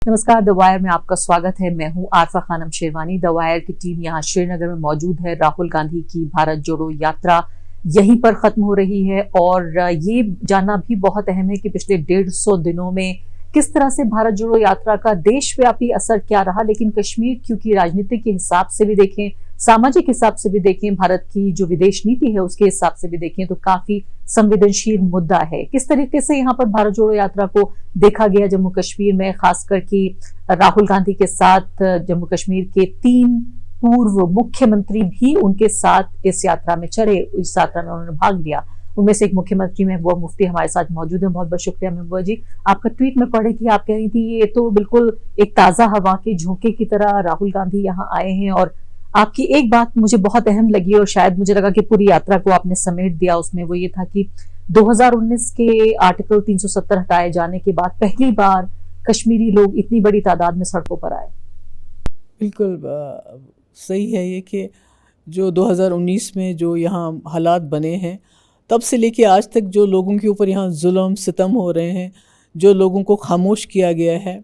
नमस्कार, the wire में आपका स्वागत है। मैं हूं आरफा खानम शेरवानी। द वायर की टीम यहां श्रीनगर में मौजूद है। राहुल गांधी की भारत जोड़ो यात्रा यहीं पर खत्म हो रही है और ये जानना भी बहुत अहम है कि पिछले 150 दिनों में किस तरह से भारत जोड़ो यात्रा का देशव्यापी असर क्या रहा। लेकिन कश्मीर क्योंकि राजनीतिक के हिसाब से भी देखें, सामाजिक हिसाब से भी देखें, भारत की जो विदेश नीति है उसके हिसाब से भी देखें तो काफी संवेदनशील मुद्दा है। किस तरीके से यहाँ पर भारत जोड़ो यात्रा को देखा गया जम्मू कश्मीर में, खासकर कि राहुल गांधी के साथ जम्मू कश्मीर के 3 पूर्व मुख्यमंत्री भी उनके साथ इस यात्रा में चले, इस यात्रा में उन्होंने भाग लिया। उनमें से एक मुख्यमंत्री महबूबा मुफ्ती हमारे साथ मौजूद है। बहुत बहुत शुक्रिया महबूबा जी। आपका ट्वीट में पढ़ी थी, आप कह रही थी ये तो बिल्कुल एक ताजा हवा के झोंके की तरह राहुल गांधी यहाँ आए हैं। और आपकी एक बात मुझे बहुत अहम लगी और शायद मुझे लगा कि पूरी यात्रा को आपने समेट दिया उसमें, वो ये था कि 2019 के आर्टिकल 370 हटाए जाने के बाद पहली बार कश्मीरी लोग इतनी बड़ी तादाद में सड़कों पर आए। बिल्कुल सही है ये कि जो 2019 में जो यहाँ हालात बने हैं तब से लेके आज तक जो लोगों के ऊपर यहाँ जुल्म सितम हो रहे हैं, जो लोगों को खामोश किया गया है,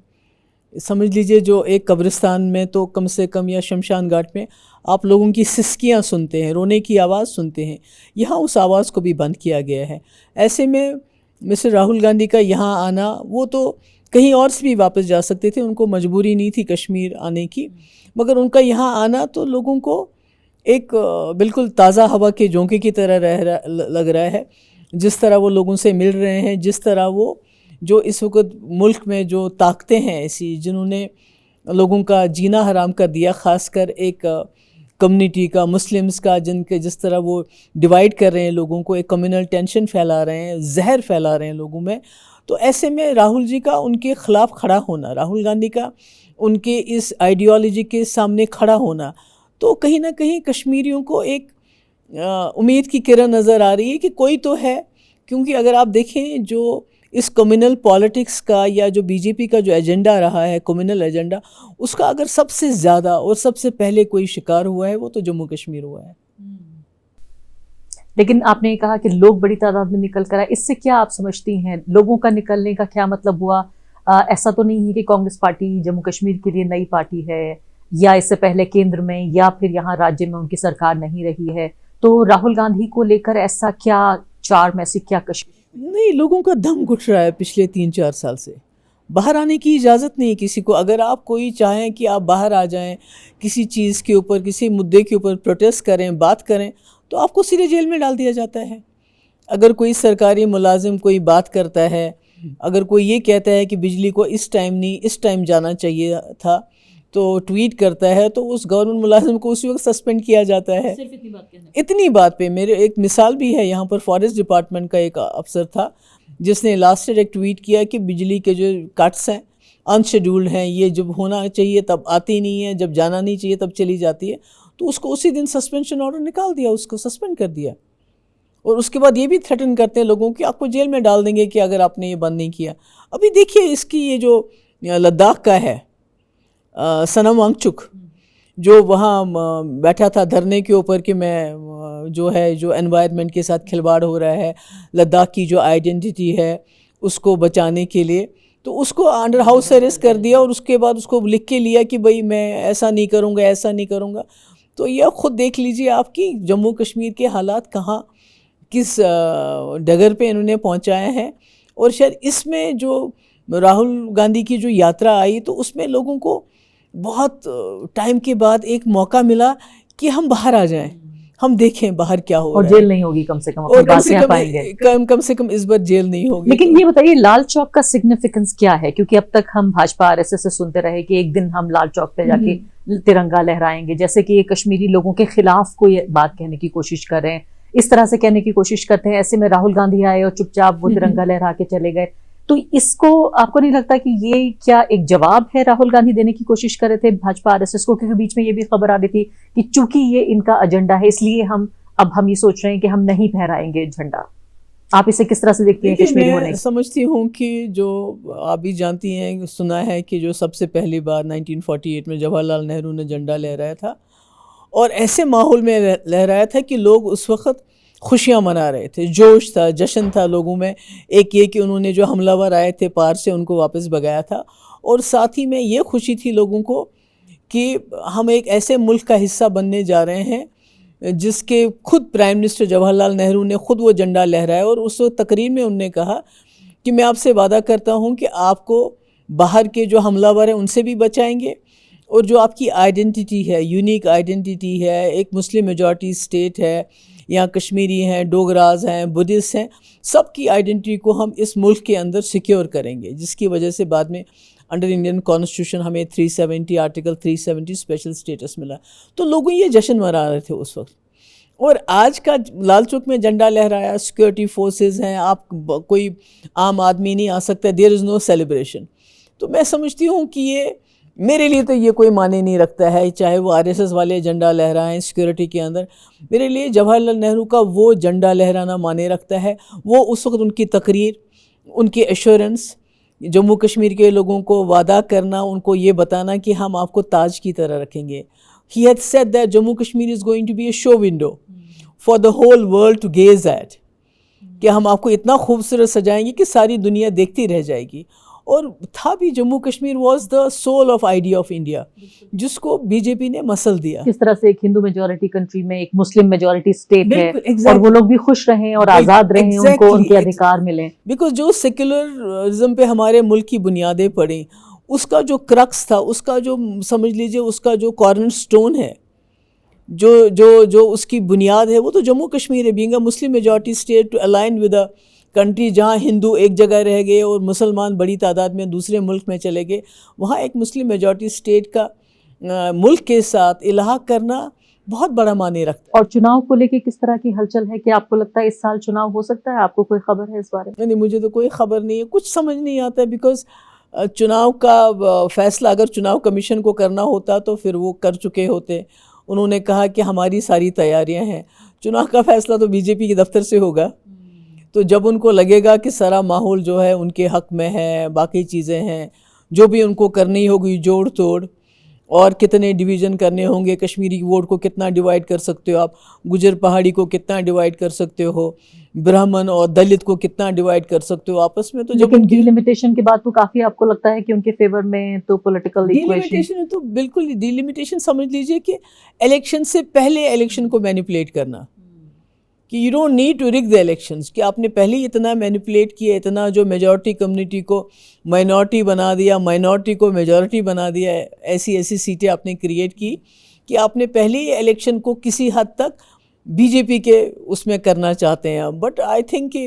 समझ लीजिए जो एक कब्रिस्तान में तो कम से कम या शमशान घाट में आप लोगों की सिसकियाँ सुनते हैं, रोने की आवाज़ सुनते हैं, यहाँ उस आवाज़ को भी बंद किया गया है। ऐसे में मिस्टर राहुल गांधी का यहाँ आना, वो तो कहीं और से भी वापस जा सकते थे, उनको मजबूरी नहीं थी कश्मीर आने की, मगर उनका यहाँ आना तो लोगों को एक बिल्कुल ताज़ा हवा के झोंके की तरह लग रहा है। जिस तरह वो लोगों से मिल रहे हैं, जिस तरह वो जो इस वक्त मुल्क में जो ताकतें हैं ऐसी जिन्होंने लोगों का जीना हराम कर दिया, ख़ासकर एक कम्युनिटी का, मुस्लिम्स का, जिनके जिस तरह वो डिवाइड कर रहे हैं लोगों को, एक कम्युनल टेंशन फैला रहे हैं, जहर फैला रहे हैं लोगों में। तो ऐसे में राहुल जी का उनके ख़िलाफ़ खड़ा होना, राहुल गांधी का उनके इस आइडियोलॉजी के सामने खड़ा होना, तो कहीं ना कहीं कश्मीरियों को एक उम्मीद की किरण नज़र आ रही है कि कोई तो है। क्योंकि अगर आप देखें जो इस कम्युनल पॉलिटिक्स का या जो बीजेपी का जो एजेंडा रहा है, कम्युनल एजेंडा, उसका अगर सबसे ज़्यादा और सबसे पहले कोई शिकार हुआ है वो तो जम्मू कश्मीर हुआ है। लेकिन आपने कहा कि लोग बड़ी तादाद में निकल कर आए, इससे क्या आप समझती हैं? लोगों का निकलने का क्या मतलब हुआ? ऐसा तो नहीं है कि कांग्रेस पार्टी जम्मू कश्मीर के लिए नई पार्टी है या इससे पहले केंद्र में या फिर यहाँ राज्य में उनकी सरकार नहीं रही है, तो राहुल गांधी को लेकर ऐसा क्या चार्म, ऐसी क्या कशिश? नहीं, लोगों का दम घुट रहा है पिछले 3-4 साल से। बाहर आने की इजाज़त नहीं है किसी को। अगर आप कोई चाहें कि आप बाहर आ जाएं, किसी चीज़ के ऊपर, किसी मुद्दे के ऊपर प्रोटेस्ट करें, बात करें, तो आपको सीधे जेल में डाल दिया जाता है। अगर कोई सरकारी मुलाजिम कोई बात करता है, अगर कोई ये कहता है कि बिजली को इस टाइम नहीं इस टाइम जाना चाहिए था, तो ट्वीट करता है, तो उस गवर्नमेंट मुलाजिम को उसी वक्त सस्पेंड किया जाता है। सिर्फ इतनी बात पे मेरे एक मिसाल भी है। यहाँ पर फॉरेस्ट डिपार्टमेंट का एक अफसर था जिसने लास्ट ईयर एक ट्वीट किया कि बिजली के जो कट्स हैं अनशेड्यूल्ड हैं, ये जब होना चाहिए तब आती नहीं है, जब जाना नहीं चाहिए तब चली जाती है। तो उसको उसी दिन सस्पेंशन ऑर्डर निकाल दिया, उसको सस्पेंड कर दिया। और उसके बाद ये भी थ्रेटन करते हैं लोगों की आपको जेल में डाल देंगे कि अगर आपने ये बंद नहीं किया। अभी देखिए इसकी ये जो लद्दाख का है सनम वांगचुक, जो वहाँ बैठा था धरने के ऊपर कि मैं जो है जो एनवायरनमेंट के साथ खिलवाड़ हो रहा है, लद्दाख की जो आइडेंटिटी है उसको बचाने के लिए, तो उसको अंडर हाउस अरेस्ट कर दिया और उसके बाद उसको लिख के लिया कि भाई मैं ऐसा नहीं करूँगा, ऐसा नहीं करूँगा। तो यह ख़ुद देख लीजिए आपकी जम्मू कश्मीर के हालात कहाँ किस डगर पे इन्होंने पहुँचाए हैं। और शायद इसमें जो राहुल गांधी की जो यात्रा आई तो उसमें लोगों को बहुत टाइम के बाद एक मौका मिला कि हम बाहर आ जाएं, हम देखें बाहर क्या हो रहा है। और जेल नहीं होगी कम से कम, और कम से कम इस बार जेल नहीं होगी। लेकिन तो ये बताइए लाल चौक का सिग्निफिकेंस क्या है? क्योंकि अब तक हम भाजपा आरएसएस से सुनते रहे कि एक दिन हम लाल चौक पे जाके तिरंगा लहराएंगे, जैसे कि ये कश्मीरी लोगों के खिलाफ कोई बात कहने की कोशिश कर रहे हैं, इस तरह से कहने की कोशिश करते हैं। ऐसे में राहुल गांधी आए और चुपचाप वो तिरंगा लहरा के चले गए। तो इसको आपको नहीं लगता कि ये क्या एक जवाब है राहुल गांधी देने की कोशिश कर रहे थे भाजपा आरएसएस को? क्योंकि बीच में ये भी खबर आ रही थी कि चूंकि ये इनका एजेंडा है इसलिए हम ये सोच रहे हैं कि हम नहीं फहराएंगे झंडा। आप इसे किस तरह से देखती हैं? कश्मीर होने समझती हूँ कि जो आप भी जानती हैं, सुना है कि जो सबसे पहली बार 1948 में जवाहरलाल नेहरू ने झंडा लहराया था और ऐसे माहौल में लहराया था कि लोग उस वक्त खुशियाँ मना रहे थे, जोश था, जश्न था लोगों में। एक ये कि उन्होंने जो हमलावर आए थे पार से उनको वापस भगाया था और साथ ही में ये खुशी थी लोगों को कि हम एक ऐसे मुल्क का हिस्सा बनने जा रहे हैं जिसके खुद प्राइम मिनिस्टर जवाहरलाल नेहरू ने खुद वो झंडा लहराया, और उस तकरीर में उन्होंने कहा कि मैं आपसे वादा करता हूँ कि आपको बाहर के जो हमलावर हैं उनसे भी बचाएंगे, और जो आपकी आइडेंटिटी है, यूनिक आइडेंटिटी है, एक मुस्लिम मेजॉरिटी स्टेट है, यहाँ कश्मीरी हैं, डोगराज हैं, बुद्धिस्ट हैं, सबकी आइडेंटिटी को हम इस मुल्क के अंदर सिक्योर करेंगे, जिसकी वजह से बाद में अंडर इंडियन कॉन्स्टिट्यूशन हमें 370 आर्टिकल 370 स्पेशल स्टेटस मिला। तो लोग ये जश्न मना रहे थे उस वक्त। और आज का लाल चौक में झंडा लहराया, सिक्योरिटी फोर्सेस हैं, आप कोई आम आदमी नहीं आ सकता, देयर इज़ नो सेलिब्रेशन। तो मैं समझती हूँ कि ये मेरे लिए तो ये कोई माने नहीं रखता है, चाहे वो आरएसएस वाले झंडा लहराएं सिक्योरिटी के अंदर। मेरे लिए जवाहरलाल नेहरू का वो झंडा लहराना माने रखता है। वो उस वक्त उनकी तकरीर, उनकी एश्योरेंस, जम्मू कश्मीर के लोगों को वादा करना, उनको ये बताना कि हम आपको ताज की तरह रखेंगे। He had said that Jammu Kashmir is going to be a show window for the whole world to gaze at, कि हम आपको इतना खूबसूरत सजाएंगे कि सारी दुनिया देखती रह जाएगी। और था भी, Jammu Kashmir was the soul of idea of India, जिसको बीजेपी ने मसल दिया। किस तरह से एक हिंदू मेजॉरिटी कंट्री में एक मुस्लिम मेजॉरिटी स्टेट है, exactly. और वो लोग भी खुश रहें और आज़ाद रहें, exactly. उनको उनके अधिकार मिलें। बिकॉज जो सेक्युलरिज्म पे हमारे मुल्क की बुनियादें पड़ी, उसका जो क्रक्स था, उसका जो समझ लीजिए उसका जो कॉर्नर स्टोन है, जो जो जो उसकी बुनियाद है, वो तो जम्मू कश्मीर है। Being a Muslim majority state to align with a country जहाँ हिंदू एक जगह रह गए और मुसलमान बड़ी तादाद में दूसरे मुल्क में चले गए, वहाँ एक मुस्लिम मेजॉरिटी स्टेट का मुल्क के साथ इलाहा करना बहुत बड़ा माने रखता है। और चुनाव को लेके किस तरह की हलचल है? क्या आपको लगता है इस साल चुनाव हो सकता है? आपको कोई खबर है इस बारे में? नहीं, मुझे तो कोई खबर नहीं है, कुछ समझ नहीं आता है। बिकॉज चुनाव का फैसला अगर चुनाव कमीशन को करना होता तो फिर वो कर चुके होते। उन्होंने कहा कि हमारी सारी तैयारियां हैं। चुनाव का फैसला तो बीजेपी के दफ्तर से होगा। तो जब उनको लगेगा कि सारा माहौल जो है उनके हक में है, बाकी चीज़ें हैं, जो भी उनको करनी होगी जोड़ तोड़, और कितने डिवीज़न करने होंगे, कश्मीरी वोट को कितना डिवाइड कर सकते हो आप, गुजर पहाड़ी को कितना डिवाइड कर सकते हो, ब्राह्मण और दलित को कितना डिवाइड कर सकते हो आपस में। तो जब लेकिन डिलिमिटेशन के बाद तो काफ़ी आपको लगता है कि उनके फेवर में तो पॉलिटिकल डिलिमिटेशन तो बिल्कुल, डिलिमिटेशन समझ लीजिए कि इलेक्शन से पहले इलेक्शन को मैनिपुलेट करना, कि you don't need to rig the elections, कि आपने पहले ही इतना मैनिपुलेट किया, इतना जो मेजॉरिटी कम्युनिटी को माइनॉरिटी बना दिया, माइनॉरिटी को मेजॉरिटी बना दिया, ऐसी ऐसी सीटें आपने क्रिएट की कि आपने पहले ही इलेक्शन को किसी हद तक बीजेपी के उसमें करना चाहते हैं। बट आई थिंक कि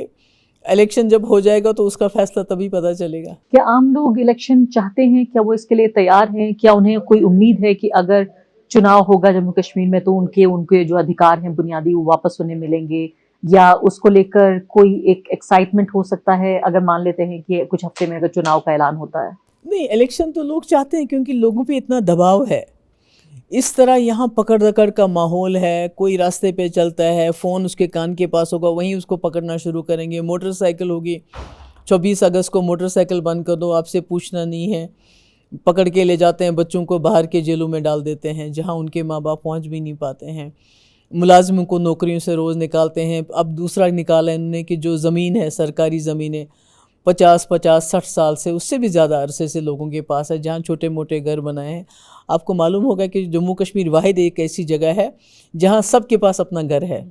इलेक्शन जब हो जाएगा तो उसका फैसला तभी पता चलेगा। क्या आम लोग इलेक्शन चाहते हैं? क्या वो इसके लिए तैयार हैं? क्या उन्हें कोई उम्मीद है कि अगर चुनाव होगा जम्मू कश्मीर में तो उनके जो अधिकार हैं बुनियादी वो वापस उन्हें मिलेंगे, या उसको लेकर कोई एक एक्साइटमेंट हो सकता है अगर मान लेते हैं कि कुछ हफ्ते में अगर चुनाव का ऐलान होता है? नहीं, इलेक्शन तो लोग चाहते हैं क्योंकि लोगों पे इतना दबाव है। इस तरह यहाँ पकड़ दकड़ का माहौल है, कोई रास्ते पे चलता है, फ़ोन उसके कान के पास होगा, वहीं उसको पकड़ना शुरू करेंगे। मोटरसाइकिल होगी, 24 अगस्त को मोटरसाइकिल बंद कर दो, आपसे पूछना नहीं है, पकड़ के ले जाते हैं, बच्चों को बाहर के जेलों में डाल देते हैं जहाँ उनके माँ बाप पहुँच भी नहीं पाते हैं। मुलाजिमों को नौकरियों से रोज़ निकालते हैं। अब दूसरा निकाला इन्होंने कि जो ज़मीन है, सरकारी ज़मीनें 50-60 साल से, उससे भी ज़्यादा अरसे से लोगों के पास है, जहाँ छोटे मोटे घर बनाए हैं। आपको मालूम होगा कि जम्मू कश्मीर वाहिद एक ऐसी जगह है जहाँ सबके पास अपना घर है,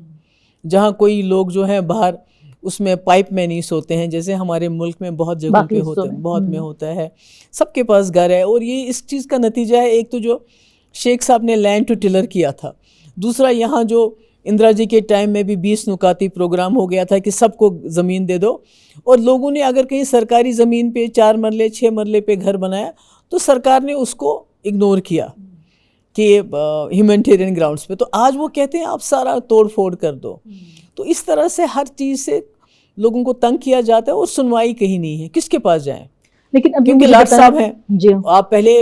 जहाँ कोई लोग जो हैं बाहर उसमें पाइप में नहीं सोते हैं, जैसे हमारे मुल्क में बहुत जगहों पे होते हैं, बहुत में होता है। सबके पास घर है, और ये इस चीज़ का नतीजा है। एक तो जो शेख साहब ने लैंड टू टिलर किया था, दूसरा यहाँ जो इंदिरा जी के टाइम में भी 20 नुकाती प्रोग्राम हो गया था कि सबको ज़मीन दे दो, और लोगों ने अगर कहीं सरकारी ज़मीन पे 4 मरले 6 मरले पे घर बनाया तो सरकार ने उसको इग्नोर किया कि ह्यूमैनिटेरियन ग्राउंड्स पे। तो आज वो कहते हैं आप सारा तोड़ फोड़ कर दो। तो इस तरह से हर चीज़ से लोगों को तंग किया जाता है, और सुनवाई कहीं नहीं है, किसके पास जाएं। लेकिन क्योंकि लाट साहब हैं जी, आप पहले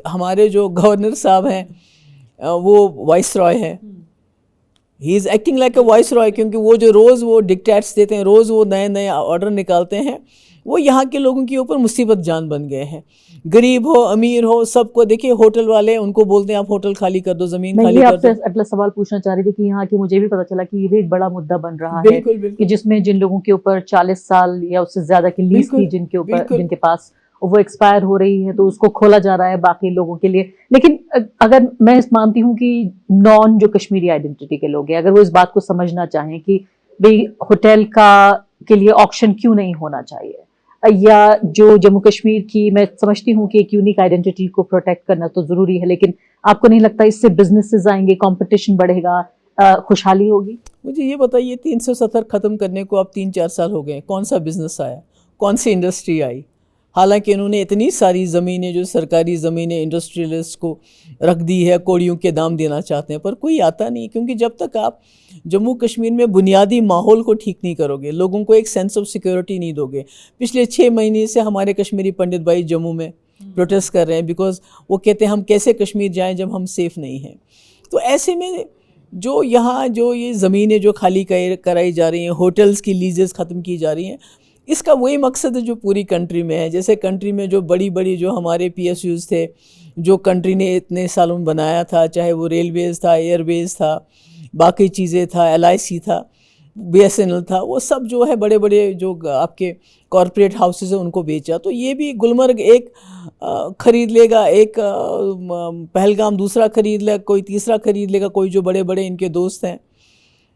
हमारे जो गवर्नर साहब हैं वो वाइस रॉय हैं, he is acting like a vice Roy, क्योंकि वो जो रोज़ वो डिक्टेट्स देते हैं, रोज़ वो नए नए ऑर्डर निकालते हैं, वो यहाँ के लोगों के ऊपर मुसीबत जान बन गए हैं। गरीब हो अमीर हो सबको, देखिए होटल वाले उनको बोलते हैं आप होटल खाली कर दो, ज़मीन खाली कर दो। मैं अगला सवाल पूछना चाह रही थी कि यहाँ की मुझे भी पता चला कि ये भी एक बड़ा मुद्दा बन रहा बिल्कुल, है बिल्कुल। कि जिसमें जिन लोगों के ऊपर 40 साल या उससे ज़्यादा की लीज थी, जिनके पास वो एक्सपायर हो रही है तो उसको खोला जा रहा है बाकी लोगों के लिए। लेकिन अगर मैं इस मानती हूँ कि नॉन जो कश्मीरी आइडेंटिटी के लोग हैं, अगर वो इस बात को समझना चाहें कि भाई होटल का के लिए ऑक्शन क्यों नहीं होना चाहिए, या जो जम्मू कश्मीर की, मैं समझती हूँ कि एक यूनिक आइडेंटिटी को प्रोटेक्ट करना तो जरूरी है, लेकिन आपको नहीं लगता इससे बिजनेसेस आएंगे, कंपटीशन बढ़ेगा, खुशहाली होगी? मुझे ये बताइए, 370 ख़त्म करने को अब 3-4 साल हो गए, कौन सा बिजनेस आया, कौन सी इंडस्ट्री आई? हालांकि इन्होंने इतनी सारी ज़मीनें, जो सरकारी ज़मीनें इंडस्ट्रियलिस्ट को रख दी है, कौड़ियों के दाम देना चाहते हैं, पर कोई आता नहीं। क्योंकि जब तक आप जम्मू कश्मीर में बुनियादी माहौल को ठीक नहीं करोगे, लोगों को एक सेंस ऑफ सिक्योरिटी नहीं दोगे। पिछले 6 महीने से हमारे कश्मीरी पंडित भाई जम्मू में प्रोटेस्ट कर रहे हैं, बिकॉज वो कहते हैं हम कैसे कश्मीर जाएँ जब हम सेफ़ नहीं हैं। तो ऐसे में जो यहाँ जो ये ज़मीनें जो खाली कराई जा रही हैं, होटल्स की लीजेस ख़त्म की जा रही हैं, इसका वही मकसद है जो पूरी कंट्री में है। जैसे कंट्री में जो बड़ी बड़ी जो हमारे PSUs थे, जो कंट्री ने इतने सालों में बनाया था, चाहे वो रेलवेज़ था, एयरवेज़ था, बाकी चीज़ें था, LIC था, BSNL था, वो सब जो है बड़े बड़े जो आपके कॉरपोरेट हाउसेस हैं उनको बेचा। तो ये भी गुलमर्ग एक ख़रीद लेगा, एक पहलगाम दूसरा ख़रीद लेगा, कोई तीसरा ख़रीद लेगा, कोई जो बड़े बड़े इनके दोस्त हैं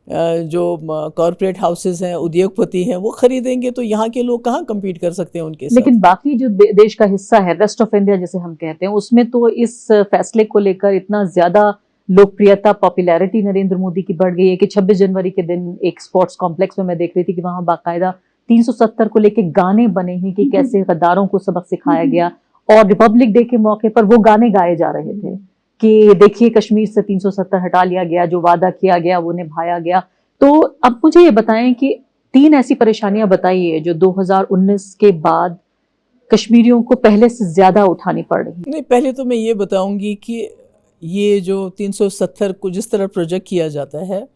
जो कॉरपोरेट हाउसेस हैं, उद्योगपति हैं, वो ख़रीदेंगे। तो यहाँ के लोग कहाँ कम्पीट कर सकते हैं उनके साथ? लेकिन बाकी जो देश का हिस्सा है, रेस्ट ऑफ इंडिया जिसे हम कहते हैं, उसमें तो इस फैसले को लेकर इतना ज्यादा लोकप्रियता, पॉपुलैरिटी नरेंद्र मोदी की बढ़ गई है कि 26 जनवरी के दिन एक स्पोर्ट्स कॉम्प्लेक्स में मैं देख रही थी कि वहां बाकायदा 370 को लेके गाने बने हैं कि कैसे गद्दारों को सबक सिखाया गया, और रिपब्लिक डे के मौके पर वो गाने गाए जा रहे थे कि देखिए कश्मीर से 370 हटा लिया गया, जो वादा किया गया वो निभाया गया। तो अब मुझे ये बताएं कि 3 ऐसी परेशानियां बताइए जो 2019 के बाद कश्मीरियों को पहले से ज्यादा उठानी पड़ रही। नहीं, पहले तो मैं ये बताऊंगी कि ये जो 370 को जिस तरह प्रोजेक्ट किया जाता है,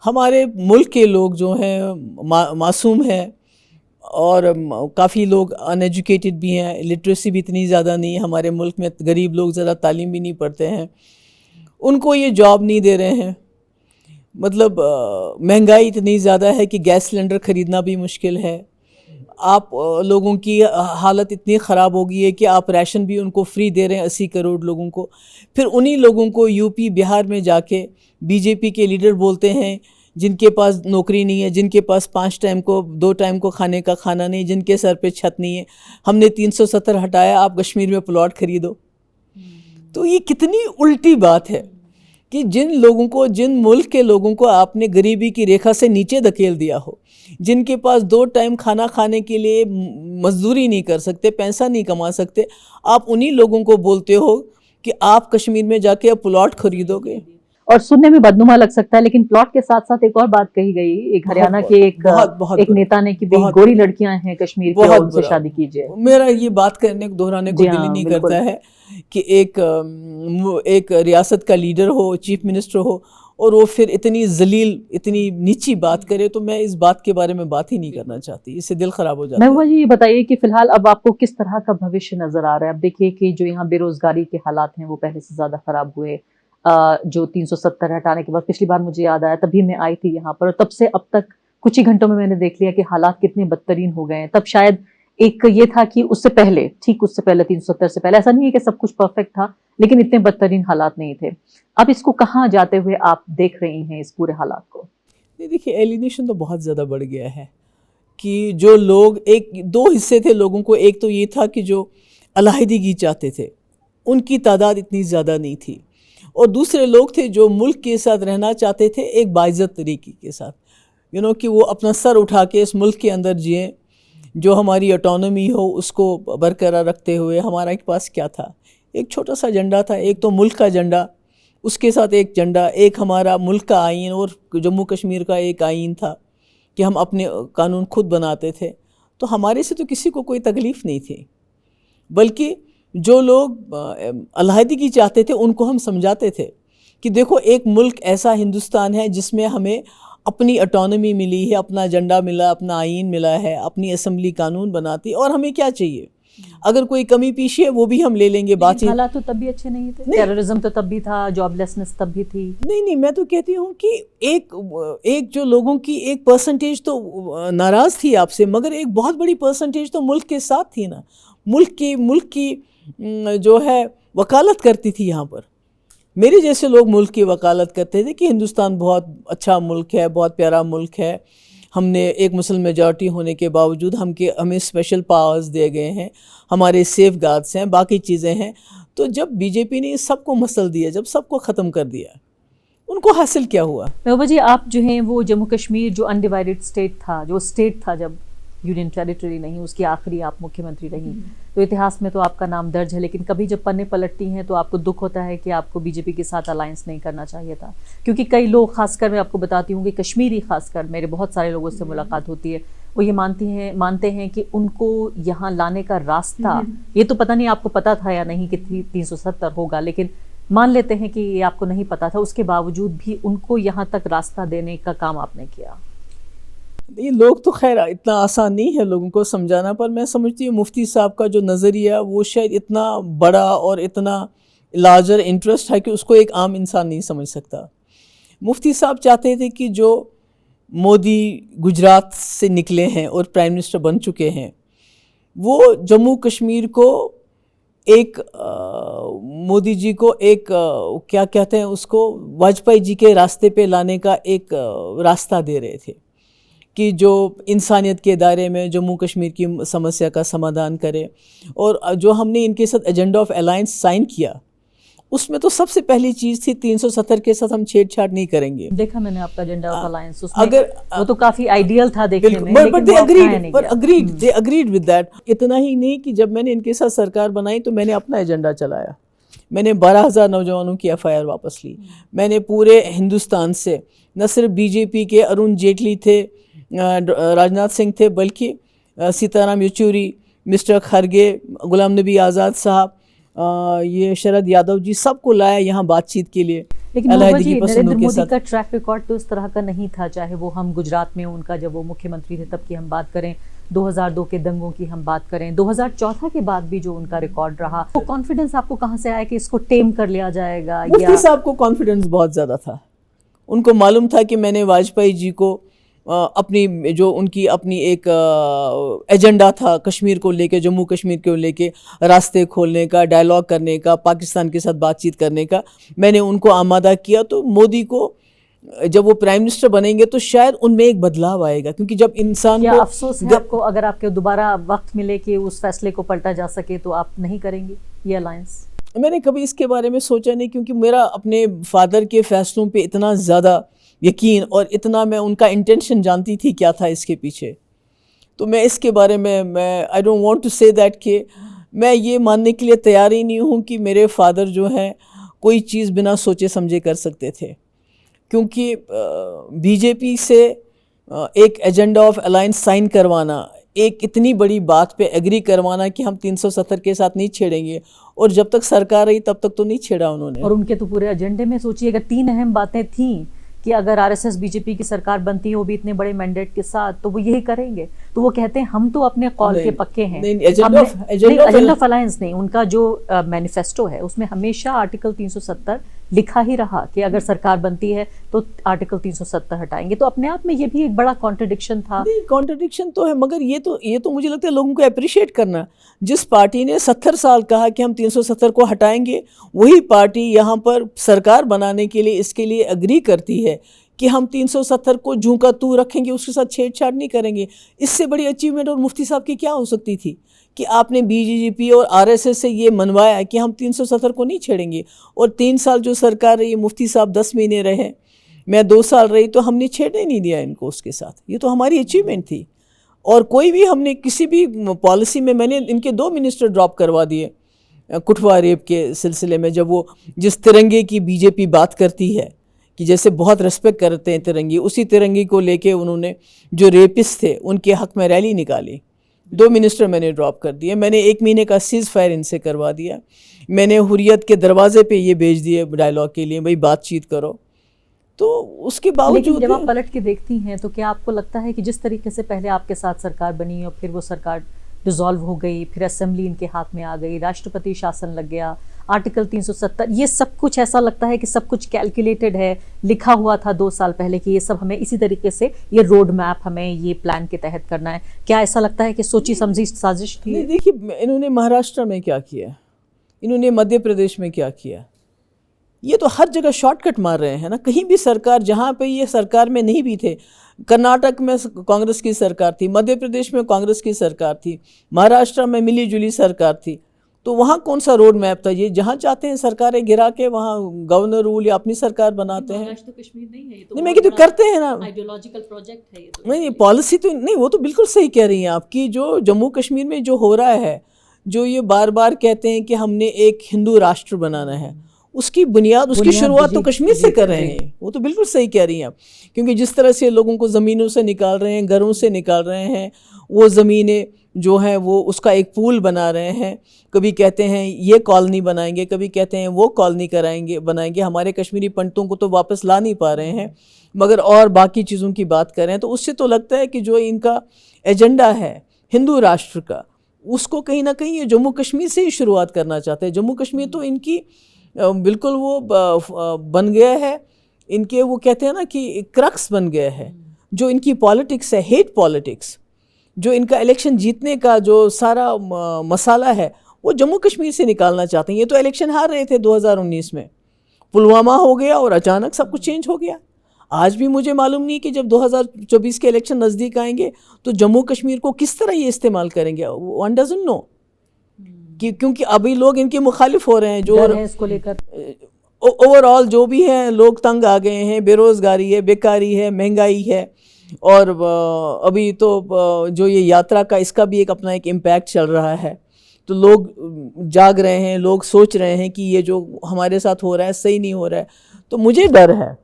हमारे मुल्क के लोग जो हैं मासूम हैं, और काफ़ी लोग अनएजुकेटेड भी हैं, लिटरेसी भी इतनी ज़्यादा नहीं है हमारे मुल्क में, गरीब लोग ज़्यादा तालीम भी नहीं पढ़ते हैं, उनको ये जॉब नहीं दे रहे हैं। मतलब महंगाई इतनी ज़्यादा है कि गैस सिलेंडर ख़रीदना भी मुश्किल है। आप लोगों की हालत इतनी ख़राब हो गई है कि आप राशन भी उनको फ्री दे रहे हैं 80 करोड़ लोगों को। फिर उन्हीं लोगों को यूपी बिहार में जाके बीजेपी के लीडर बोलते हैं, जिनके पास नौकरी नहीं है, जिनके पास 2 टाइम को खाने का खाना नहीं, जिनके सर पे छत नहीं है, हमने 370 हटाया, आप कश्मीर में प्लॉट खरीदो। तो ये कितनी उल्टी बात है कि जिन लोगों को, जिन मुल्क के लोगों को आपने गरीबी की रेखा से नीचे धकेल दिया हो, जिनके पास 2 टाइम खाना खाने के लिए मजदूरी नहीं कर सकते, पैसा नहीं कमा सकते, आप उन्हीं लोगों को बोलते हो कि आप कश्मीर में जाके प्लॉट खरीदोगे। और सुनने में बदनुमा लग सकता है, लेकिन प्लॉट के साथ साथ एक और बात कही गई, एक हरियाणा के एक नेता ने कि भाई गोरी लड़कियां हैं कश्मीर की, उनसे शादी कीजिए। मेरा ये बात करने को, दोहराने को दिल ही नहीं करता है कि एक रियासत का लीडर हो, चीफ मिनिस्टर हो, और वो फिर इतनी जलील, इतनी नीची बात करे, तो मैं इस बात के बारे में बात ही नहीं करना चाहती, इससे दिल खराब हो जाता है। महबूबा जी, ये बताइए कि फिलहाल अब आपको किस तरह का भविष्य नजर आ रहा है? अब देखिए कि जो यहाँ बेरोजगारी के हालात हैं वो पहले से ज्यादा खराब हुए, जो 370 हटाने के बाद, पिछली बार मुझे याद आया तभी मैं आई थी यहाँ पर, और तब से अब तक कुछ ही घंटों में मैंने देख लिया कि हालात कितने बदतरीन हो गए हैं। तब शायद एक ये था कि उससे पहले, ठीक उससे पहले 370 से पहले ऐसा नहीं है कि सब कुछ परफेक्ट था, लेकिन इतने बदतरीन हालात नहीं थे। अब इसको कहाँ जाते हुए आप देख रही हैं इस पूरे हालात को? देखिए, एलिनेशन तो बहुत ज़्यादा बढ़ गया है कि जो लोग, 2 हिस्से थे लोगों को। एक तो ये था कि जो अलहदगी चाहते थे, उनकी तादाद इतनी ज़्यादा नहीं थी, और दूसरे लोग थे जो मुल्क के साथ रहना चाहते थे एक बाइज़्ज़त तरीके के साथ, कि वो अपना सर उठा के इस मुल्क के अंदर जिए, जो हमारी ऑटोनॉमी हो उसको बरकरार रखते हुए। हमारे पास क्या था? एक छोटा सा झंडा था, एक तो मुल्क का झंडा, उसके साथ एक झंडा, एक हमारा मुल्क का आइन, और जम्मू कश्मीर का एक आइन था कि हम अपने कानून खुद बनाते थे। तो हमारे से तो किसी को कोई तकलीफ़ नहीं थी, बल्कि जो लोग अलहदगी चाहते थे उनको हम समझाते थे कि देखो, एक मुल्क ऐसा हिंदुस्तान है जिसमें हमें अपनी ऑटोनॉमी मिली है, अपना झंडा मिला, अपना आइन मिला है, अपनी असम्बली कानून बनाती, और हमें क्या चाहिए? अगर कोई कमी पीछे है वो भी हम ले लेंगे। बात हालात तो तब भी अच्छे नहीं थे, टेररिज्म तो तब भी था, जॉबलेसनेस तब भी थी। नहीं, मैं तो कहती हूँ कि एक जो लोगों की एक परसेंटेज तो नाराज़ थी आपसे, मगर एक बहुत बड़ी परसेंटेज तो मुल्क के साथ थी ना। मुल्क की जो है वकालत करती थी यहाँ पर। मेरे जैसे लोग मुल्क की वकालत करते थे कि हिंदुस्तान बहुत अच्छा मुल्क है, बहुत प्यारा मुल्क है, हमने एक मुस्लिम मेजॉरिटी होने के बावजूद हमें स्पेशल पावर्स दिए गए हैं, हमारे सेफ गार्ड्स हैं, बाकी चीज़ें हैं। तो जब बीजेपी ने सबको मसल दिया, जब सबको ख़त्म कर दिया, उनको हासिल क्या हुआ? महबूबा जी, आप जो हैं वो जम्मू कश्मीर जो अनडिवाइडेड स्टेट था, जो स्टेट था जब यूनियन टेरिटरी नहीं, उसकी आखिरी आप मुख्यमंत्री रही, तो इतिहास में तो आपका नाम दर्ज है। लेकिन कभी जब पन्ने पलटती हैं तो आपको दुख होता है कि आपको बीजेपी के साथ अलायंस नहीं करना चाहिए था। क्योंकि कई लोग, खासकर मैं आपको बताती हूँ कि कश्मीरी, खासकर मेरे बहुत सारे लोगों से मुलाकात होती है, वो ये मानते हैं कि उनको यहाँ लाने का रास्ता, ये तो पता नहीं आपको पता था या नहीं कि 370 होगा, लेकिन मान लेते हैं कि ये आपको नहीं पता था, उसके बावजूद भी उनको यहाँ तक रास्ता देने का काम आपने किया। ये लोग तो खैर इतना आसान नहीं है लोगों को समझाना, पर मैं समझती हूँ मुफ्ती साहब का जो नज़रिया वो शायद इतना बड़ा और इतना लार्जर इंटरेस्ट है कि उसको एक आम इंसान नहीं समझ सकता। मुफ्ती साहब चाहते थे कि जो मोदी गुजरात से निकले हैं और प्राइम मिनिस्टर बन चुके हैं, वो जम्मू कश्मीर को एक मोदी जी को एक क्या कहते हैं उसको, वाजपेयी जी के रास्ते पे लाने का एक रास्ता दे रहे थे कि जो इंसानियत के दायरे में जम्मू कश्मीर की समस्या का समाधान करे। और जो हमने इनके साथ एजेंडा ऑफ अलायंस साइन किया, उसमें तो सबसे पहली चीज़ थी 370 के साथ हम छेड़छाड़ नहीं करेंगे। देखा मैंने आपका एजेंडा ऑफ अलायंस, उसमें अगर वो तो काफ़ी आइडियल था देखने में, but they agreed with that. इतना ही नहीं कि जब मैंने इनके साथ सरकार बनाई तो मैंने अपना एजेंडा चलाया। मैंने 12,000 नौजवानों की FIR वापस ली। मैंने पूरे हिंदुस्तान से, न सिर्फ बीजेपी के अरुण जेटली थे, राजनाथ सिंह थे, बल्कि सीताराम येचूरी, मिस्टर खरगे, गुलाम नबी आज़ाद साहब, ये शरद यादव जी, सबको लाया यहाँ बातचीत के लिए। लेकिन नरेंद्र मोदी का ट्रैक रिकॉर्ड तो इस तरह का नहीं था, चाहे वो हम गुजरात में उनका जब वो मुख्यमंत्री थे तब की हम बात करें, 2002 के दंगों की हम बात करें, 2014 के बाद भी जो उनका रिकॉर्ड रहा, वो कॉन्फिडेंस आपको कहाँ से आया कि इसको टेम कर लिया जाएगा? मुफ्ती साहब को कॉन्फिडेंस बहुत ज़्यादा था। उनको मालूम था कि मैंने वाजपेयी जी को अपनी जो उनकी अपनी एक एजेंडा था कश्मीर को लेके, जम्मू कश्मीर को लेके रास्ते खोलने का, डायलॉग करने का, पाकिस्तान के साथ बातचीत करने का, मैंने उनको आमादा किया। तो मोदी को जब वो प्राइम मिनिस्टर बनेंगे तो शायद उनमें एक बदलाव आएगा, क्योंकि जब इंसान को अफसोस है आपको, अगर आपके दोबारा वक्त मिले कि उस फैसले को पलटा जा सके तो आप नहीं करेंगे ये अलायंस? मैंने कभी इसके बारे में सोचा नहीं, क्योंकि मेरा अपने फादर के फैसलों पे इतना ज़्यादा यकीन और इतना मैं उनका इंटेंशन जानती थी क्या था इसके पीछे। तो मैं इसके बारे में I don't want to say that कि मैं ये मानने के लिए तैयार ही नहीं हूँ कि मेरे फादर जो हैं कोई चीज़ बिना सोचे समझे कर सकते थे। क्योंकि बीजेपी से एक एजेंडा ऑफ अलायंस साइन करवाना, एक इतनी बड़ी बात पे एग्री करवाना कि हम 370 के साथ नहीं छेड़ेंगे, और जब तक सरकार रही तब तक तो नहीं छेड़ा उन्होंने। और उनके तो पूरे एजेंडे में सोचिए अगर 3 अहम बातें थीं कि अगर RSS बीजेपी की सरकार बनती है वो भी इतने बड़े मैंडेट के साथ, तो वो यही करेंगे। तो वो कहते हैं हम तो अपने कॉल के पक्के हैं। एजेंडा ऑफ अलायंस नहीं, उनका जो मैनिफेस्टो है उसमें हमेशा आर्टिकल 370 लिखा ही रहा कि अगर सरकार बनती है तो आर्टिकल 370 हटाएंगे। तो अपने आप में ये भी एक बड़ा कॉन्ट्रडिक्शन था। नहीं, कॉन्ट्रडिक्शन तो है, मगर ये तो मुझे लगता है लोगों को अप्रिशिएट करना। जिस पार्टी ने 70 साल कहा कि हम 370 को हटाएंगे, वही पार्टी यहाँ पर सरकार बनाने के लिए इसके लिए एग्री करती है कि हम 370 को झूंका तू रखेंगे, उसके साथ छेड़छाड़ नहीं करेंगे। इससे बड़ी अचीवमेंट और मुफ्ती साहब की क्या हो सकती थी कि आपने BJP और RSS से ये मनवाया कि हम 370 को नहीं छेड़ेंगे। और 3 साल जो सरकार रही, मुफ्ती साहब 10 महीने रहे, मैं 2 साल रही, तो हमने छेड़ने नहीं दिया इनको उसके साथ। ये तो हमारी अचीवमेंट थी। और कोई भी हमने किसी भी पॉलिसी में, मैंने इनके 2 मिनिस्टर ड्रॉप करवा दिए कुठवा रेप के सिलसिले में। जब वो जिस तिरंगे की बीजेपी बात करती है कि जैसे बहुत रिस्पेक्ट करते हैं तिरंगे, उसी तिरंगे को लेके उन्होंने जो रेपिस्ट थे उनके हक में रैली निकाली। 2 मिनिस्टर मैंने ड्रॉप कर दिए। मैंने 1 महीने का सीज़ फायर इनसे करवा दिया। मैंने हुर्रियत के दरवाजे पे ये भेज दिए डायलॉग के लिए, भाई बातचीत करो। तो उसके बावजूद जब आप पलट के देखती हैं तो क्या आपको लगता है कि जिस तरीके से पहले आपके साथ सरकार बनी और फिर वो सरकार डिसॉल्व हो गई, फिर असेंबली इनके हाथ में आ गई, राष्ट्रपति शासन लग गया, आर्टिकल 370, ये सब कुछ ऐसा लगता है कि सब कुछ कैलकुलेटेड है, लिखा हुआ था 2 साल पहले कि ये सब हमें इसी तरीके से, ये रोड मैप हमें ये प्लान के तहत करना है। क्या ऐसा लगता है कि सोची समझी साजिश थी? नहीं, देखिए इन्होंने महाराष्ट्र में क्या किया, इन्होंने मध्य प्रदेश में क्या किया, ये तो हर जगह शॉर्टकट मार रहे हैं ना। कहीं भी सरकार, जहाँ पे ये सरकार में नहीं भी थे, कर्नाटक में कांग्रेस की सरकार थी, मध्य प्रदेश में कांग्रेस की सरकार थी, महाराष्ट्र में मिली जुली सरकार थी, तो वहाँ कौन सा रोड मैप था? ये जहाँ चाहते हैं सरकारें गिरा के वहाँ गवर्नर रूल या अपनी सरकार बनाते हैं। तो कश्मीर नहीं है, ये तो नहीं, मैं तो करते हैं ना, आइडियोलॉजिकल प्रोजेक्ट है ये तो। नहीं, पॉलिसी तो नहीं, वो तो बिल्कुल सही कह रही हैं आपकी। जो जम्मू कश्मीर में जो हो रहा है, जो ये बार बार कहते हैं कि हमने एक हिंदू राष्ट्र बनाना है, उसकी बुनियाद, उसकी शुरुआत तो कश्मीर से कर रहे हैं। वो तो बिल्कुल सही कह रही हैं आप, क्योंकि जिस तरह से लोगों को ज़मीनों से निकाल रहे हैं, घरों से निकाल रहे हैं, वो ज़मीनें जो हैं वो उसका एक पूल बना रहे हैं। कभी कहते हैं ये कॉलोनी बनाएंगे, कभी कहते हैं वो कॉलोनी बनाएंगे। हमारे कश्मीरी पंडितों को तो वापस ला नहीं पा रहे हैं, मगर और बाकी चीज़ों की बात करें तो उससे तो लगता है कि जो इनका एजेंडा है हिंदू राष्ट्र का, उसको कहीं ना कहीं ये जम्मू कश्मीर से ही शुरुआत करना चाहते हैं। जम्मू कश्मीर तो इनकी बिल्कुल वो बन गया है, इनके वो कहते हैं ना कि क्रक्स बन गया है। जो इनकी पॉलिटिक्स है, हेट पॉलिटिक्स, जो इनका इलेक्शन जीतने का जो सारा मसाला है, वो जम्मू कश्मीर से निकालना चाहते हैं। ये तो इलेक्शन हार रहे थे 2019 में, पुलवामा हो गया और अचानक सब कुछ चेंज हो गया। आज भी मुझे मालूम नहीं कि जब 2024 के इलेक्शन नज़दीक आएंगे तो जम्मू कश्मीर को किस तरह ये इस्तेमाल करेंगे, वन डजंट नो। क्योंकि अभी लोग इनके मुखालिफ हो रहे हैं, जो है इसको लेकर ओवरऑल जो भी हैं, लोग तंग आ गए हैं, बेरोज़गारी है, बेकारी है, महंगाई है, और अभी तो जो ये यात्रा का, इसका भी एक अपना एक इम्पैक्ट चल रहा है। तो लोग जाग रहे हैं, लोग सोच रहे हैं कि ये जो हमारे साथ हो रहा है सही नहीं हो रहा है। तो मुझे डर है।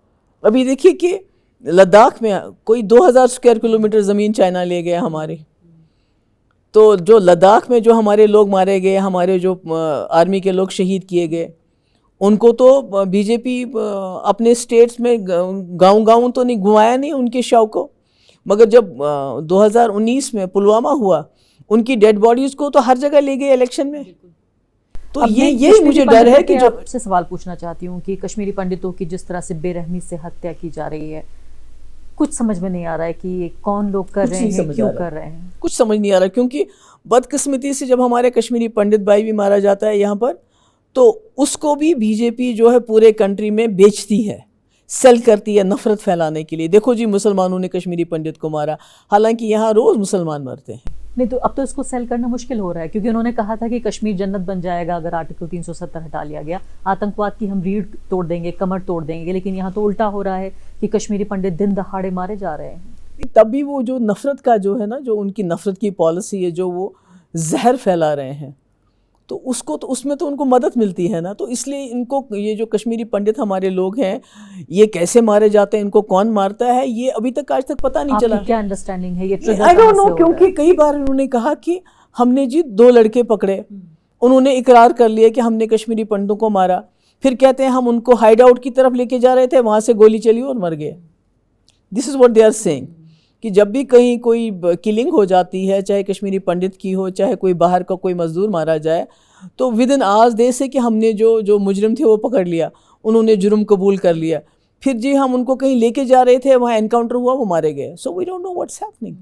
अभी देखिए कि लद्दाख में कोई 2000 स्क्वायर किलोमीटर ज़मीन चाइना ले गया हमारी। तो जो लद्दाख में जो हमारे लोग मारे गए, हमारे जो आर्मी के लोग शहीद किए गए, उनको तो बीजेपी अपने स्टेट्स में गांव तो नहीं घुमाया, नहीं उनके शव को, मगर जब 2019 में पुलवामा हुआ, उनकी डेड बॉडीज को तो हर जगह ले गए इलेक्शन में। तो ये मुझे डर है कि जब से सवाल पूछना चाहती हूँ कि कश्मीरी पंडितों की जिस तरह से बेरहमी से हत्या की जा रही है, कुछ समझ में नहीं आ रहा है कि ये कौन लोग कर रहे हैं, क्यों कर रहे हैं, कुछ समझ नहीं आ रहा। क्योंकि बदकिस्मती से जब हमारे कश्मीरी पंडित भाई भी मारा जाता है यहाँ पर, तो उसको भी बीजेपी जो है पूरे कंट्री में बेचती है, सेल करती है नफरत फैलाने के लिए। देखो जी, मुसलमानों ने कश्मीरी पंडित को मारा, हालांकि यहाँ रोज़ मुसलमान मरते हैं। नहीं, तो अब तो इसको सेल करना मुश्किल हो रहा है, क्योंकि उन्होंने कहा था कि कश्मीर जन्नत बन जाएगा अगर आर्टिकल 370 हटा लिया गया, आतंकवाद की हम रीढ़ तोड़ देंगे, कमर तोड़ देंगे। लेकिन यहाँ तो उल्टा हो रहा है कि कश्मीरी पंडित दिन दहाड़े मारे जा रहे हैं। तब भी वो जो नफरत का जो है ना, जो उनकी नफरत की पॉलिसी है, जो वो जहर फैला रहे हैं, तो उसको तो उसमें तो उनको मदद मिलती है ना। तो इसलिए इनको, ये जो कश्मीरी पंडित हमारे लोग हैं, ये कैसे मारे जाते हैं, इनको कौन मारता है, ये अभी तक आज तक पता नहीं चला। क्या अंडरस्टैंडिंग है ये? आई डोंट नो, क्योंकि कई बार उन्होंने कहा कि हमने जी 2 लड़के पकड़े, उन्होंने इकरार कर लिया कि हमने कश्मीरी पंडितों को मारा। फिर कहते हैं हम उनको हाइड आउट की तरफ लेके जा रहे थे, वहाँ से गोली चली और मर गए। This is what they are saying, कि जब भी कहीं कोई किलिंग हो जाती है, चाहे कश्मीरी पंडित की हो, चाहे कोई बाहर का कोई मजदूर मारा जाए, तो विद इन आवर्स दे से कि हमने जो मुजरिम थे वो पकड़ लिया, उन्होंने जुर्म कबूल कर लिया। फिर जी हम उनको कहीं लेके जा रहे थे, वहाँ एनकाउंटर हुआ, वो मारे गए। So we don't know what's happening.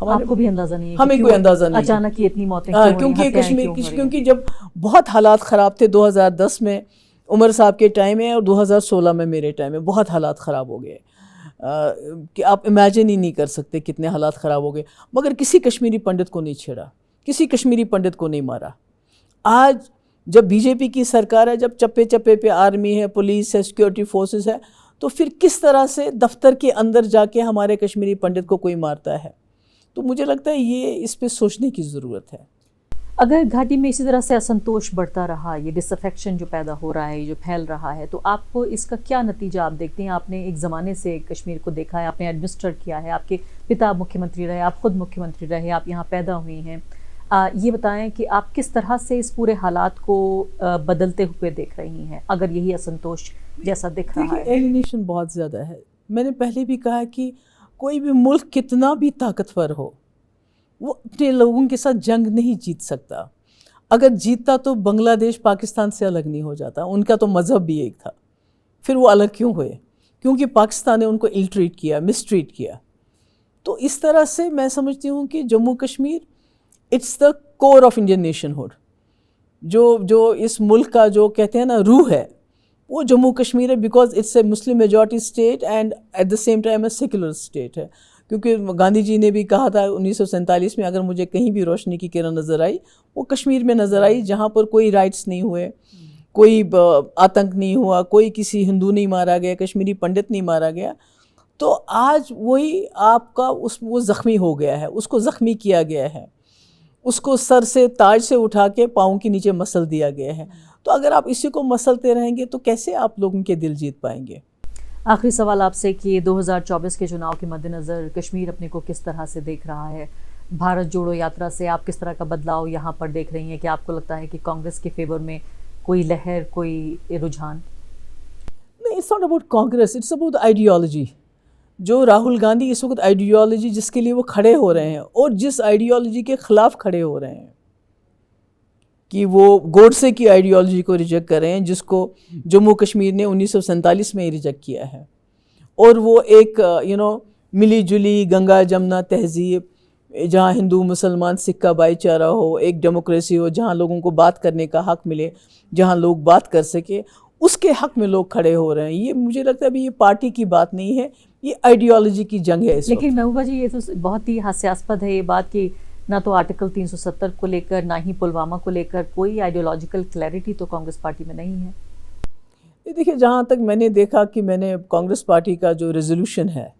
आपको भी अंदाजा नहीं है? हमें कोई अंदाजा नहीं, अचानक ये इतनी मौतें क्योंकि कश्मीर, क्योंकि जब बहुत हालात ख़राब थे 2010 में उमर साहब के टाइम में, और 2016 में मेरे टाइम में बहुत हालात ख़राब हो गए कि आप इमेजिन ही नहीं कर सकते कितने हालात ख़राब हो गए। मगर किसी कश्मीरी पंडित को नहीं छेड़ा, किसी कश्मीरी पंडित को नहीं मारा। आज जब बीजेपी की सरकार है, जब चप्पे चप्पे पे आर्मी है, पुलिस है, सिक्योरिटी फोर्सेस है, तो फिर किस तरह से दफ्तर के अंदर जाके हमारे कश्मीरी पंडित को कोई मारता है? तो मुझे लगता है ये इस पे सोचने की ज़रूरत है। अगर घाटी में इसी तरह से असंतोष बढ़ता रहा, ये डिसअफेक्शन जो पैदा हो रहा है, जो फैल रहा है, तो आपको इसका क्या नतीजा आप देखते हैं? आपने एक ज़माने से कश्मीर को देखा है, आपने एडमिनिस्टर किया है, आपके पिता मुख्यमंत्री रहे, आप खुद मुख्यमंत्री रहे, आप यहाँ पैदा हुई हैं। ये बताएं कि आप किस तरह से इस पूरे हालात को बदलते हुए देख रही हैं, अगर यही असंतोष जैसा दिख रहा है? एलिनेशन बहुत ज़्यादा है। मैंने पहले भी कहा कि कोई भी मुल्क कितना भी ताकतवर हो, वो अपने लोगों के साथ जंग नहीं जीत सकता। अगर जीतता तो बांग्लादेश पाकिस्तान से अलग नहीं हो जाता, उनका तो मज़हब भी एक था। फिर वो अलग क्यों हुए? क्योंकि पाकिस्तान ने उनको इल ट्रीट किया, मिसट्रीट किया। तो इस तरह से मैं समझती हूँ कि Jammu Kashmir it's the core of Indian nationhood. जो इस मुल्क का जो कहते हैं ना रूह है, वो जम्मू कश्मीर है, because it's a Muslim majority state and at the same time a secular state है। क्योंकि गांधी जी ने भी कहा था 1947 में, अगर मुझे कहीं भी रोशनी की किरण नज़र आई वो कश्मीर में नज़र आई, जहाँ पर कोई राइट्स नहीं हुए, कोई आतंक नहीं हुआ, कोई किसी हिंदू नहीं मारा गया, कश्मीरी पंडित नहीं मारा गया। तो आज वही आपका वो ज़ख्मी हो गया है, उसको ज़ख्मी किया गया है, उसको सर से ताज से उठा के पाँव के नीचे मसल दिया गया है। तो अगर आप इसी को मसलते रहेंगे तो कैसे आप लोगों के दिल जीत पाएंगे? आखिरी सवाल आपसे कि 2024 के चुनाव के मद्देनज़र कश्मीर अपने को किस तरह से देख रहा है? भारत जोड़ो यात्रा से आप किस तरह का बदलाव यहाँ पर देख रही हैं? कि आपको लगता है कि कांग्रेस के फेवर में कोई लहर, कोई रुझान? नहीं, it's not about Congress, it's about ideology. जो राहुल गांधी इस वक्त आइडियोलॉजी जिसके लिए वो खड़े हो रहे हैं और जिस आइडियोलॉजी के ख़िलाफ़ खड़े हो रहे हैं, कि वो गोडसे की आइडियोलॉजी को रिजेक्ट कर रहे हैं, जिसको जम्मू कश्मीर ने 1947 में ही रिजेक्ट किया है। और वो एक मिली जुली गंगा जमुना तहज़ीब, जहाँ हिंदू मुसलमान सिख का भाईचारा हो, एक डेमोक्रेसी हो, जहाँ लोगों को बात करने का हक़ मिले, जहाँ लोग बात कर सके, उसके हक़ में लोग खड़े हो रहे हैं। ये मुझे लगता है अभी ये पार्टी की बात नहीं है, ये आइडियोलॉजी की जंग है। लेकिन महबूबा जी, ये तो बहुत ही हास्यास्पद है ये बात कि ना तो आर्टिकल 370 को लेकर, ना ही पुलवामा को लेकर कोई आइडियोलॉजिकल क्लैरिटी तो कांग्रेस पार्टी में नहीं है। देखिए, जहाँ तक मैंने देखा कि मैंने कांग्रेस पार्टी का जो रेजोल्यूशन है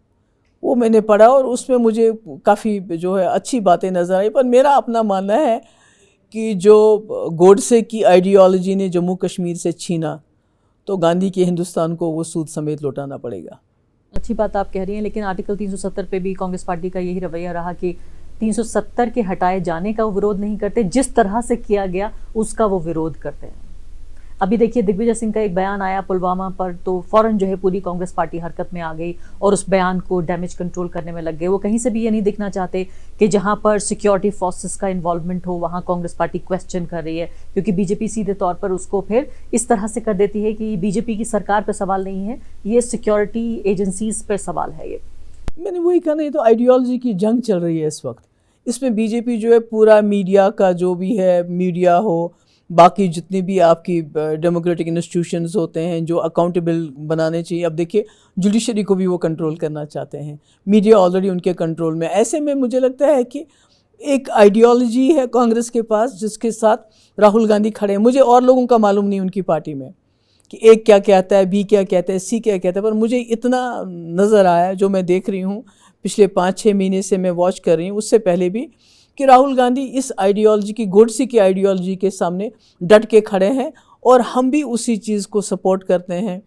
वो मैंने पढ़ा और उसमें मुझे काफ़ी जो है अच्छी बातें नज़र आई। पर मेरा अपना मानना है कि जो गोडसे की आइडियोलॉजी ने जम्मू कश्मीर से छीना, तो गांधी के हिंदुस्तान को वो सूद समेत लौटाना पड़ेगा। अच्छी बात आप कह रही हैं, लेकिन आर्टिकल 370 पे भी कांग्रेस पार्टी का यही रवैया रहा कि 370 के हटाए जाने का वो विरोध नहीं करते, जिस तरह से किया गया उसका वो विरोध करते हैं। अभी देखिए, दिग्विजय सिंह का एक बयान आया पुलवामा पर, तो फौरन जो है पूरी कांग्रेस पार्टी हरकत में आ गई और उस बयान को डैमेज कंट्रोल करने में लग गए। वो कहीं से भी ये नहीं दिखना चाहते कि जहां पर सिक्योरिटी फोर्सेस का इन्वॉल्वमेंट हो वहां कांग्रेस पार्टी क्वेश्चन कर रही है, क्योंकि बीजेपी सीधे तौर पर उसको फिर इस तरह से कर देती है कि बीजेपी की सरकार पर सवाल नहीं है, ये सिक्योरिटी एजेंसीज पर सवाल है। ये मैंने वही कहा, नहीं तो आइडियोलॉजी की जंग चल रही है इस वक्त। इसमें बीजेपी जो है पूरा मीडिया का जो भी है, मीडिया हो, बाकी जितने भी आपकी डेमोक्रेटिक इंस्टीट्यूशंस होते हैं जो अकाउंटेबल बनाने चाहिए, अब देखिए जुडिशरी को भी वो कंट्रोल करना चाहते हैं, मीडिया ऑलरेडी उनके कंट्रोल में। ऐसे में मुझे लगता है कि एक आइडियोलॉजी है कांग्रेस के पास जिसके साथ राहुल गांधी खड़े हैं। मुझे और लोगों का मालूम नहीं उनकी पार्टी में कि एक क्या कहता है, बी क्या कहता है, सी क्या कहता है, पर मुझे इतना नज़र आया जो मैं देख रही हूँ पिछले 5-6 महीने से मैं वॉच कर रही हूँ, उससे पहले भी, कि राहुल गांधी इस आइडियोलॉजी की, गोडसे की आइडियोलॉजी के सामने डट के खड़े हैं और हम भी उसी चीज़ को सपोर्ट करते हैं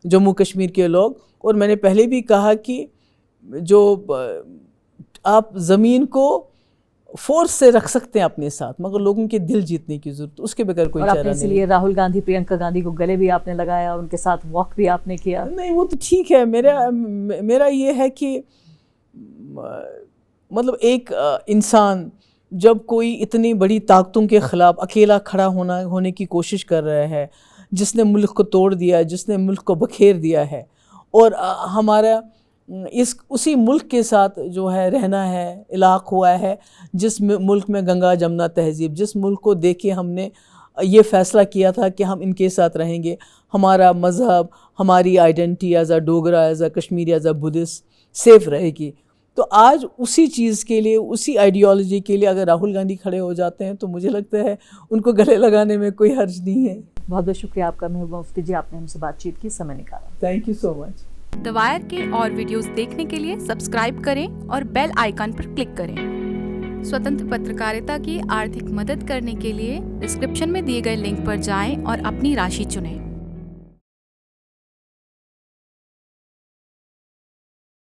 जम्मू कश्मीर के लोग। और मैंने पहले भी कहा कि जो आप ज़मीन को फोर्स से रख सकते हैं अपने साथ, मगर लोगों के दिल जीतने की जरूरत, उसके बगैर कोई चारा नहीं। इसलिए राहुल गांधी, प्रियंका गांधी को गले भी आपने लगाया, उनके साथ वॉक भी आपने किया। नहीं, वो तो ठीक है। मेरा ये है कि मतलब एक इंसान जब कोई इतनी बड़ी ताकतों के ख़िलाफ़ अकेला खड़ा होने की कोशिश कर रहा है, जिसने मुल्क को तोड़ दिया है, जिसने मुल्क को बखेर दिया है, और हमारा उसी मुल्क के साथ जो है रहना है, इलाक़ हुआ है, जिस मुल्क में गंगा जमुना तहज़ीब, जिस मुल्क को देख के हमने ये फ़ैसला किया था कि हम इनके साथ रहेंगे, हमारा मज़हब, हमारी identity as a Dogra, as a Kashmiri, as a Buddhist safe रहेगी। तो आज उसी चीज़ के लिए, उसी आइडियोलॉजी के लिए अगर राहुल गांधी खड़े हो जाते हैं तो मुझे लगता है उनको गले लगाने में कोई हर्ज नहीं है। बहुत बहुत शुक्रिया आपका महबूबा मुफ्ती जी, आपने हमसे बातचीत की, समय निकाला। Thank you so much. The wire के और वीडियोस देखने के लिए सब्सक्राइब करें और बेल आइकन पर क्लिक करें। स्वतंत्र पत्रकारिता की आर्थिक मदद करने के लिए डिस्क्रिप्शन में दिए गए लिंक पर जाएं और अपनी राशि चुनें।